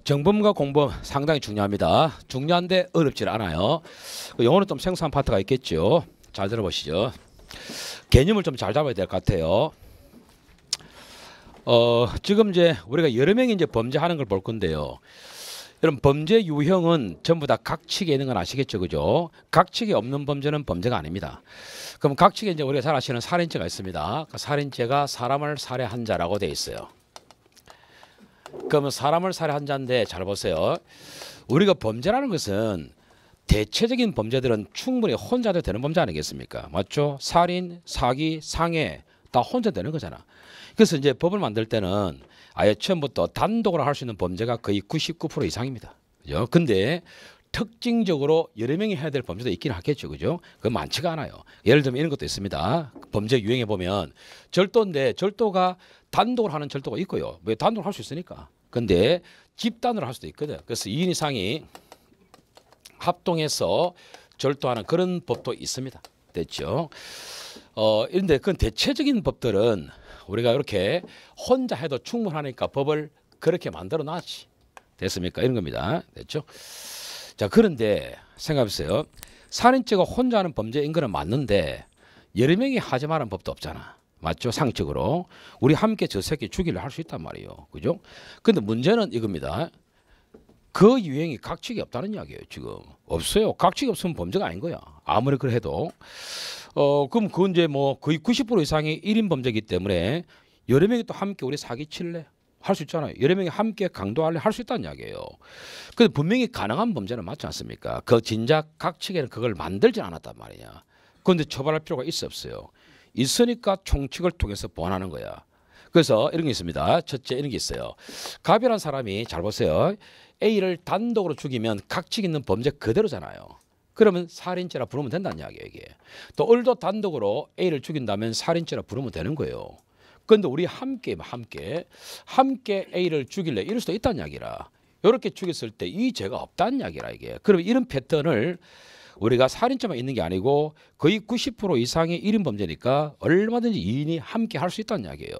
정범과 공범 상당히 중요합니다. 중요한데 어렵질 않아요. 영어는 좀 생소한 파트가 있겠죠. 잘 들어보시죠. 개념을 좀 잘 잡아야 될 것 같아요. 지금 이제 우리가 여러 명이 이제 범죄하는 걸 볼 건데요. 여러분 범죄 유형은 전부 다 각칙에 있는 건 아시겠죠, 그죠? 각칙이 없는 범죄는 범죄가 아닙니다. 그럼 각칙에 이제 우리가 잘 아시는 살인죄가 있습니다. 그 살인죄가 사람을 살해한 자라고 돼 있어요. 그러면 사람을 살해한 자인데 잘 보세요. 우리가 범죄라는 것은 대체적인 범죄들은 충분히 혼자도 되는 범죄 아니겠습니까? 맞죠? 살인, 사기, 상해 다 혼자 되는 거잖아. 그래서 이제 법을 만들 때는 아예 처음부터 단독으로 할 수 있는 범죄가 거의 99% 이상입니다. 그죠? 근데 특징적으로 여러 명이 해야 될 범죄도 있긴 하겠죠. 그죠? 그건 많지가 않아요. 예를 들면 이런 것도 있습니다. 범죄 유형에 보면 절도인데 절도가 단독으로 하는 절도가 있고요. 왜 단독으로 할 수 있으니까. 근데 집단으로 할 수도 있거든. 그래서 2인 이상이 합동해서 절도하는 그런 법도 있습니다. 됐죠? 이런데 그건 대체적인 법들은 우리가 이렇게 혼자 해도 충분하니까 법을 그렇게 만들어 놨지. 됐습니까? 이런 겁니다. 됐죠? 자, 그런데 생각해보세요. 살인죄가 혼자 하는 범죄인 거는 맞는데 여러 명이 하지 말라는 법도 없잖아. 맞죠? 상식적으로. 우리 함께 저 새끼 죽이려 할 수 있단 말이에요. 그죠? 근데 문제는 이겁니다. 그 유형이 각칙이 없다는 이야기예요. 지금 없어요. 각칙이 없으면 범죄가 아닌 거야. 아무리 그래도 그럼 그건 이제 뭐 거의 90% 이상이 1인 범죄이기 때문에 여러 명이 또 함께 우리 사기 칠래 할 수 있잖아요. 여러 명이 함께 강도할래 할 수 있다는 이야기예요. 근데 분명히 가능한 범죄는 맞지 않습니까? 그 진작 각칙에는 그걸 만들지 않았단 말이냐. 그런데 처벌할 필요가 있어 없어요. 있으니까 총칙을 통해서 보완하는 거야. 그래서 이런 게 있습니다. 첫째 이런 게 있어요. 갑이라는 사람이 잘 보세요. A를 단독으로 죽이면 각칙 있는 범죄 그대로잖아요. 그러면 살인죄라 부르면 된다는 이야기예요. 이게. 또 을도 단독으로 A를 죽인다면 살인죄라 부르면 되는 거예요. 그런데 우리 함께 A를 죽일래 이럴 수도 있다는 이야기라. 이렇게 죽였을 때 이 죄가 없다는 이야기라 이게. 그러면 이런 패턴을 우리가 살인죄만 있는 게 아니고 거의 90% 이상이 1인 범죄니까 얼마든지 2인이 함께 할 수 있다는 이야기예요.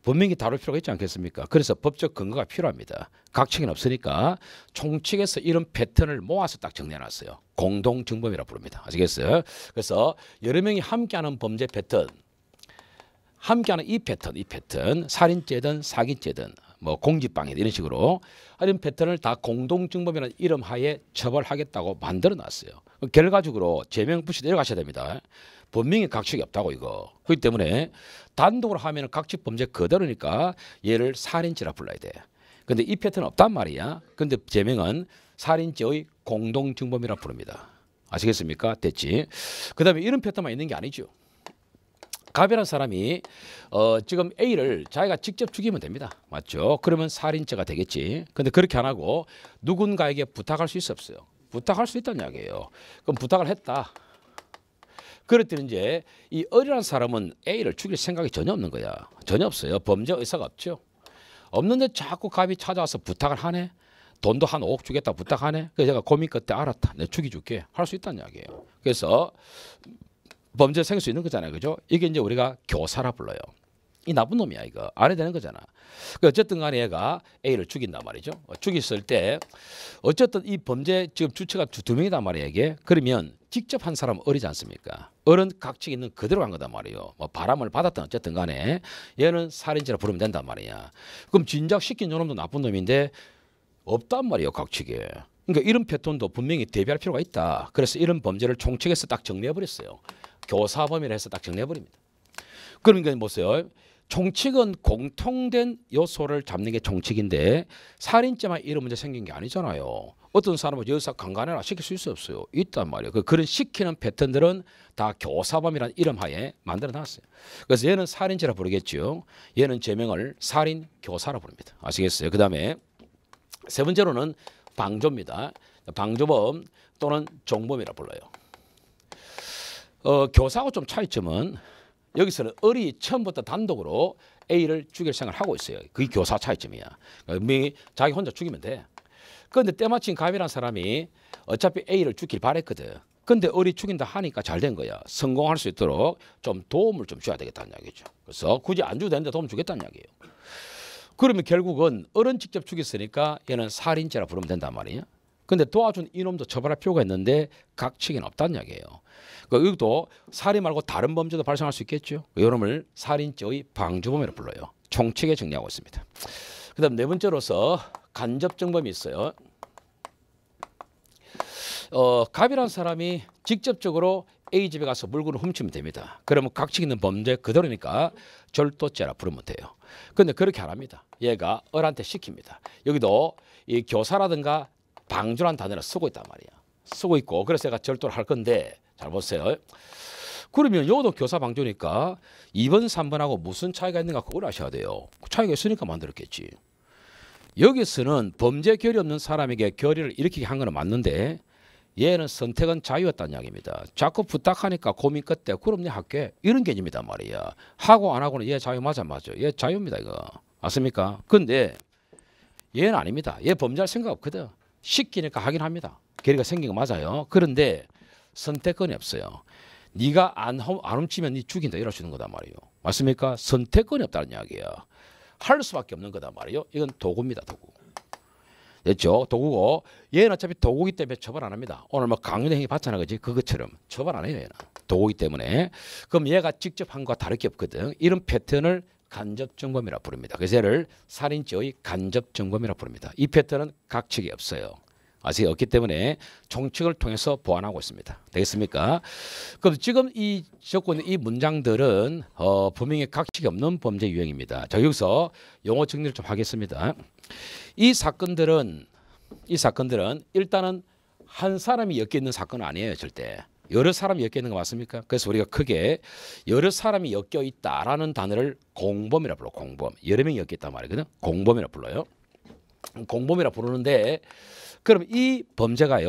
분명히 다룰 필요가 있지 않겠습니까? 그래서 법적 근거가 필요합니다. 각칙은 없으니까 총칙에서 이런 패턴을 모아서 딱 정리해놨어요. 공동정범이라 부릅니다. 아시겠어요? 그래서 여러 명이 함께하는 범죄 패턴, 함께하는 이 패턴, 살인죄든 사기죄든 뭐 공직방해 이런 식으로 이런 패턴을 다 공동정범이라는 이름 하에 처벌하겠다고 만들어놨어요. 결과적으로 제명 부시 내려가셔야 됩니다. 분명히 각칙이 없다고 이거. 그렇기 때문에 단독으로 하면 각칙 범죄 그대로니까 얘를 살인죄라 불러야 돼. 근데 이 패턴은 없단 말이야. 근데 제명은 살인죄의 공동정범이라 부릅니다. 아시겠습니까? 됐지? 그 다음에 이런 패턴만 있는 게 아니죠. 갑이라는 사람이 지금 A를 자기가 직접 죽이면 됩니다. 맞죠? 그러면 살인죄가 되겠지. 근데 그렇게 안 하고 누군가에게 부탁할 수 있어 없어요? 부탁할 수 있다는 이야기예요. 그럼 부탁을 했다. 그럴 때는 이제 이 을이라는 사람은 A를 죽일 생각이 전혀 없는 거야. 전혀 없어요. 범죄 의사가 없죠. 없는데 자꾸 갑이 찾아와서 부탁을 하네. 돈도 한 5억 주겠다 부탁하네. 그래서 제가 고민 끝에 알았다. 내가 죽여줄게. 할 수 있다는 이야기예요. 그래서 범죄 생길 수 있는 거잖아요. 그죠? 이게 이제 우리가 교사라 불러요. 이 나쁜 놈이야 이거. 안 해도 되는 거잖아. 어쨌든 간에 얘가 A를 죽인단 말이죠. 죽였을 때 어쨌든 이 범죄 지금 주체가 두 명이단 말이에요. 이게. 그러면 직접 한 사람은 을이지 않습니까? 을은 각칙 있는 그대로 간 거단 말이에요. 뭐 바람을 받았든 어쨌든 간에 얘는 살인죄라 부르면 된단 말이야. 그럼 진작 시킨 놈도 나쁜 놈인데 없단 말이에요. 각칙에. 그러니까 이런 패턴도 분명히 대비할 필요가 있다. 그래서 이런 범죄를 총칙에서 딱 정리해버렸어요. 교사범위를 해서 딱 정리해버립니다. 그러니까 보세요. 총칙은 공통된 요소를 잡는 게 총칙인데 살인죄만 이런 문제 생긴 게 아니잖아요. 어떤 사람은 여기서 강간해라 시킬 수 있어 없어요? 있단 말이에요. 그런 시키는 패턴들은 다 교사범이라는 이름 하에 만들어놨어요. 그래서 얘는 살인죄라 부르겠죠. 얘는 제명을 살인 교사라 부릅니다. 아시겠어요? 그 다음에 세 번째로는 방조입니다. 방조범 또는 종범이라 불러요. 교사하고 좀 차이점은 여기서는 을이 처음부터 단독으로 A를 죽일 생각을 하고 있어요. 그게 교사 차이점이야. 자기 혼자 죽이면 돼. 그런데 때마침 갑이라는 사람이 어차피 A를 죽길 바랬거든. 근데 을이 죽인다 하니까 잘 된 거야. 성공할 수 있도록 좀 도움을 좀 줘야 되겠다는 이야기죠. 그래서 굳이 안 줘도 되는데 도움 주겠다는 이야기예요. 그러면 결국은 어른 직접 죽였으니까 얘는 살인죄라 부르면 된단 말이에요. 근데 도와준 이놈도 처벌할 필요가 있는데 각칙은 없다는 이야기예요. 그러니까 이것도 살인 말고 다른 범죄도 발생할 수 있겠죠. 이놈을 살인죄의 방조범이라고 불러요. 총칙에 정리하고 있습니다. 그다음 네 번째로서 간접정범이 있어요. 갑이라는 사람이 직접적으로 A 집에 가서 물건을 훔치면 됩니다. 그러면 각칙 있는 범죄 그대로니까 절도죄라 부르면 돼요. 근데 그렇게 안 합니다. 얘가 어른한테 시킵니다. 여기도 이 교사라든가 방조라는 단어를 쓰고 있단 말이야. 쓰고 있고 그래서 얘가 절도를 할 건데 잘 보세요. 그러면 요도 교사 방조니까 2번, 3번하고 무슨 차이가 있는가 그걸 아셔야 돼요. 차이가 있으니까 만들었겠지. 여기서는 범죄 결이 없는 사람에게 결의를 일으키게 한 건 맞는데 얘는 선택은 자유였다는 이야기입니다. 자꾸 부탁하니까 고민 끝에 그럼 내 할게 이런 개념이단 말이야. 하고 안 하고는 얘 자유 맞아. 얘 자유입니다 이거. 맞습니까? 근데 얘는 아닙니다. 얘 범죄할 생각 없거든. 시키니까 하긴 합니다. 결의가 생긴 거 맞아요. 그런데 선택권이 없어요. 네가 안 훔치면 네 죽인다 이럴 수 있는 거단 말이에요. 맞습니까? 선택권이 없다는 이야기야. 할 수밖에 없는 거단 말이에요. 이건 도구입니다. 도구. 됐죠? 도구고 얘는 어차피 도구기 때문에 처벌 안 합니다. 오늘 뭐 강요된 행위 봤잖아 그지? 그것처럼 처벌 안 해요 얘는. 도구기 때문에. 그럼 얘가 직접 한 거와 다를 게 없거든. 이런 패턴을 간접정범이라 부릅니다. 그래서 얘를 살인죄의 간접정범이라 부릅니다. 이 패턴은 각칙이 없어요. 아직 없기 때문에 총칙을 통해서 보완하고 있습니다. 되겠습니까? 그럼 지금 이 적고 이 문장들은 분명히 각칙이 없는 범죄 유형입니다. 자 여기서 용어 정리를 좀 하겠습니다. 이 사건들은 일단은 한 사람이 엮여 있는 사건은 아니에요. 절대. 여러 사람이 엮여 있는 거 맞습니까? 그래서 우리가 크게 여러 사람이 엮여 있다라는 단어를 공범이라 불러. 공범. 여러 명이 엮여 있단 말이거든. 공범이라 불러요. 공범이라 부르는데 그럼 이 범죄가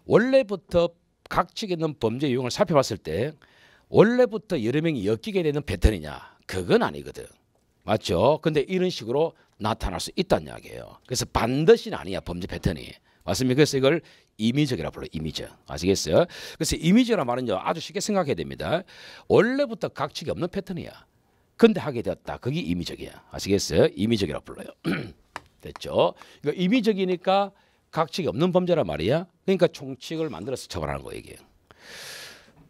원래부터 각칙 있는 범죄 유형을 살펴봤을 때 원래부터 여러 명이 엮이게 되는 패턴이냐? 그건 아니거든. 맞죠? 근데 이런 식으로 나타날 수 있다는 이야기예요. 그래서 반드시는 아니야 범죄 패턴이. 맞습니까? 그래서 이걸 임의적이라 불러요. 임의적. 아시겠어요? 그래서 임의적이라는 말은요. 아주 쉽게 생각해야 됩니다. 원래부터 각칙이 없는 패턴이야. 근데 하게 되었다. 그게 임의적이야. 아시겠어요? 임의적이라 불러요. 됐죠? 그러니까 임의적이니까 각칙이 없는 범죄란 말이야. 그러니까 총칙을 만들어서 처벌하는 거예요. 이게.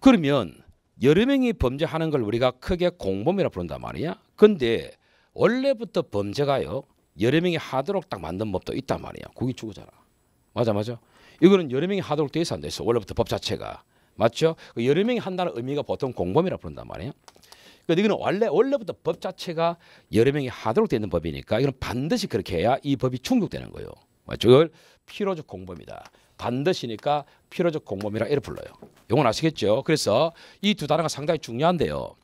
그러면 여러 명이 범죄하는 걸 우리가 크게 공범이라 부른단 말이야. 근데 원래부터 범죄가요. 여러 명이 하도록 딱 만든 법도 있단 말이야. 그게 주구잖아. 맞아. 이거는 여러 명이 하도록 돼 있어 안 돼 있어. 원래부터 법 자체가. 맞죠? 여러 명이 한다는 의미가 보통 공범이라 부른단 말이에요. 그러니까 이거는 원래부터 법 자체가 여러 명이 하도록 되는 법이니까 이건 반드시 그렇게 해야 이 법이 충족되는 거예요. 맞죠? 이걸 필요적 공범이다. 반드시니까 필요적 공범이라 이렇게 불러요. 이건 아시겠죠? 그래서 이 두 단어가 상당히 중요한데요.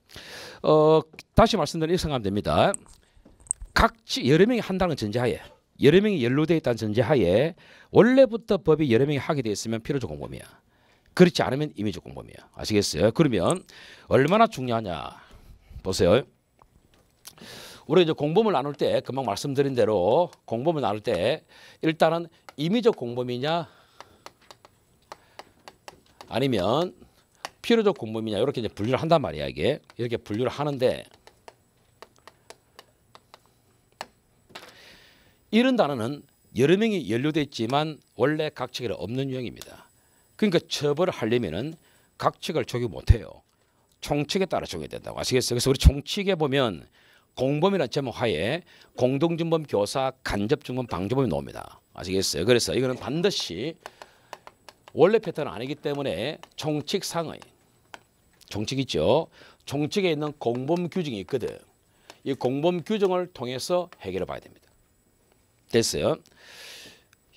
다시 말씀드리면 이렇게 생각하면 됩니다. 각지 여러 명이 한다는 전제하에 여러 명이 연루되어 있다는 전제하에 원래부터 법이 여러 명이 하게 되어 있으면 필요적 공범이야. 그렇지 않으면 임의적 공범이야. 아시겠어요? 그러면 얼마나 중요하냐. 보세요. 우리 이제 공범을 나눌 때 금방 말씀드린 대로 공범을 나눌 때 일단은 임의적 공범이냐 아니면 필요적 공범이냐 이렇게 이제 분류를 한단 말이야. 이게 이렇게 분류를 하는데 이런 단어는 여러 명이 연루되어 있지만 원래 각칙이 없는 유형입니다. 그러니까 처벌을 하려면은 각칙을 적용 못해요. 총칙에 따라 적용해야 된다고 아시겠어요? 그래서 우리 총칙에 보면 공범이라는 제목 하에 공동준범, 교사, 간접준범, 방조범이 나옵니다. 아시겠어요? 그래서 이거는 반드시 원래 패턴은 아니기 때문에 총칙상의 총칙 있죠? 총칙에 있는 공범 규정이 있거든. 이 공범 규정을 통해서 해결해 봐야 됩니다. 됐어요?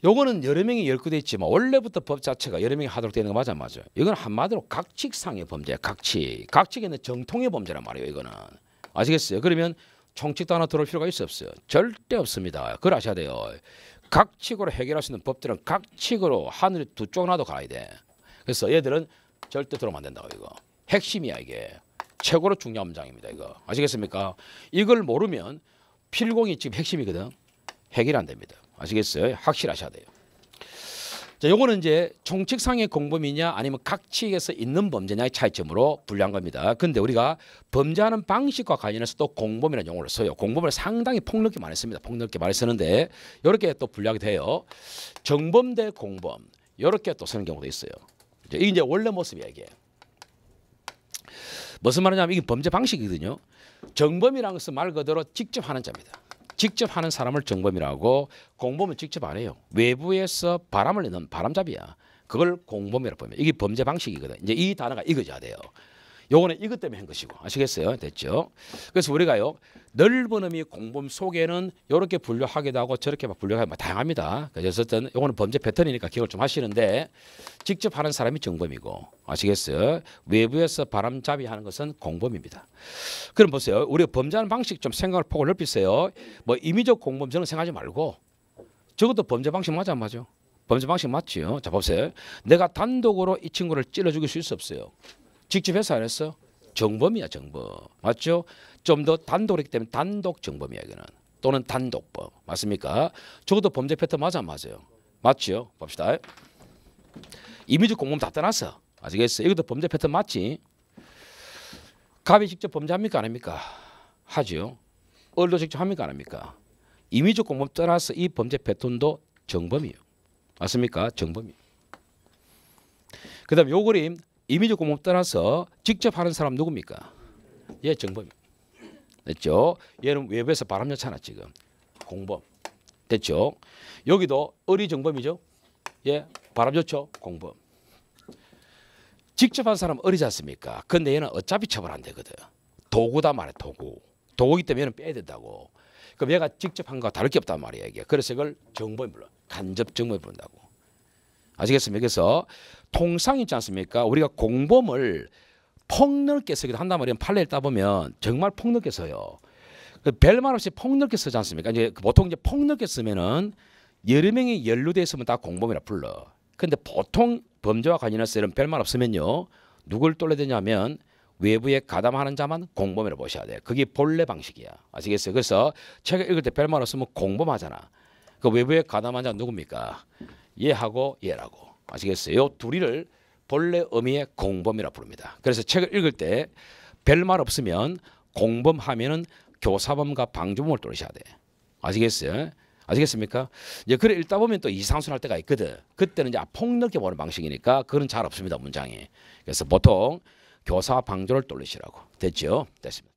요거는 여러 명이 연루되어 있지만 원래부터 법 자체가 여러 명이 하도록 되는 거 맞아. 이건 한마디로 각칙상의 범죄야. 각칙에 있는 정통의 범죄란 말이에요. 이거는 아시겠어요? 그러면 총칙도 하나 들어올 필요가 없어요. 절대 없습니다. 그걸 아셔야 돼요. 각칙으로 해결할 수 있는 법들은 각칙으로 하늘에 두 쪽 나도 가야 돼. 그래서 얘들은 절대 들어오면 안 된다고. 이거 핵심이야. 이게 최고로 중요한 문장입니다. 이거 아시겠습니까? 이걸 모르면 필공이 지금 핵심이거든. 해결 안 됩니다. 아시겠어요? 확실하셔야 돼요. 자, 요거는 이제 총칙상의 공범이냐 아니면 각 측에서 있는 범죄냐의 차이점으로 분류한 겁니다. 근데 우리가 범죄하는 방식과 관련해서 또 공범이라는 용어를 써요. 공범을 상당히 폭넓게 많이 씁니다. 폭넓게 많이 쓰는데 이렇게 또 분류하게 돼요. 정범 대 공범 이렇게 또 쓰는 경우도 있어요. 이게 이제 원래 모습이야 이게. 무슨 말이냐면 이게 범죄 방식이거든요. 정범이라는 것은 말 그대로 직접 하는 자입니다. 직접 하는 사람을 정범이라고, 공범은 직접 안 해요. 외부에서 바람을 내는 바람잡이야. 그걸 공범이라고 보면 이게 범죄 방식이거든. 이제 이 단어가 익어져야 돼요. 요거는 이것 때문에 한 것이고, 아시겠어요? 됐죠? 그래서 우리가요 넓은 의미 공범 속에는 이렇게 분류하기도 하고 저렇게 분류하기도 하고 다양합니다. 그래서 어쨌든 요거는 범죄 패턴이니까 기억을 좀 하시는데, 직접 하는 사람이 정범이고, 아시겠어요? 외부에서 바람잡이 하는 것은 공범입니다. 그럼 보세요. 우리가 범죄하는 방식 좀 생각을 폭을 넓히세요. 뭐 임의적 공범 저는 생각하지 말고, 저것도 범죄 방식 맞아 안 맞아? 범죄 방식 맞지요? 자 보세요. 내가 단독으로 이 친구를 찔러 죽일 수 없어요. 직접 해서 안 했어? 정범이야 정범. 맞죠? 좀 더 단독이기 때문에 단독 정범이야 이거는. 또는 단독범. 맞습니까? 저것도 범죄 패턴 맞아 안 맞아요? 맞죠? 봅시다. 임의적 공범 다 떠났어. 아시겠어요? 이것도 범죄 패턴 맞지? 갑이 직접 범죄합니까 안 합니까? 하죠. 을도 직접 합니까 안 합니까? 임의적 공범 떠나서 이 범죄 패턴도 정범이에요. 맞습니까? 정범이에요. 그 다음에 요 그림 임의적 공범 떠나서 직접 하는 사람 누굽니까? 얘 정범이에요. 됐죠? 얘는 외부에서 바람 넣잖아 지금. 공범. 됐죠? 여기도 을이 정범이죠? 예, 바람 줬죠? 공범. 직접 한 사람은 을이지 않습니까? 근데 얘는 어차피 처벌 안 되거든. 도구다 말이야 도구. 도구이기 때문에 얘는 빼야 된다고. 그럼 얘가 직접 한 거와 다를 게 없단 말이야 이게. 그래서 이걸 정범이 불러. 간접 정범이 부른다고. 아시겠습니까? 그래서 통상 있지 않습니까? 우리가 공범을 폭넓게 쓰기도 한단 말이에요. 판례를 따보면 정말 폭넓게 써요. 별말 없이 폭넓게 쓰지 않습니까? 이제 보통 이제 폭넓게 쓰면은 여러 명이 연루돼 있으면 다 공범이라 불러. 근데 보통 범죄와 관련해서 이런 별말 없으면요, 누굴 떨어야 되냐면 외부에 가담하는 자만 공범이라고 보셔야 돼. 그게 본래 방식이야. 아시겠어요? 그래서 책을 읽을 때 별말 없으면 공범하잖아. 그 외부에 가담한 자는 누굽니까? 얘하고 얘라고. 아시겠어요? 요 둘이를 본래 의미의 공범이라 부릅니다. 그래서 책을 읽을 때 별말 없으면 공범하면은 교사범과 방조범을 떠오셔야 돼. 아시겠어요? 아시겠습니까? 이제 그래 읽다 보면 또 이상순할 때가 있거든. 그때는 이제 폭넓게 보는 방식이니까 그건 잘 없습니다 문장이. 그래서 보통 교사 방조를 떠올리시라고. 됐죠? 됐습니다.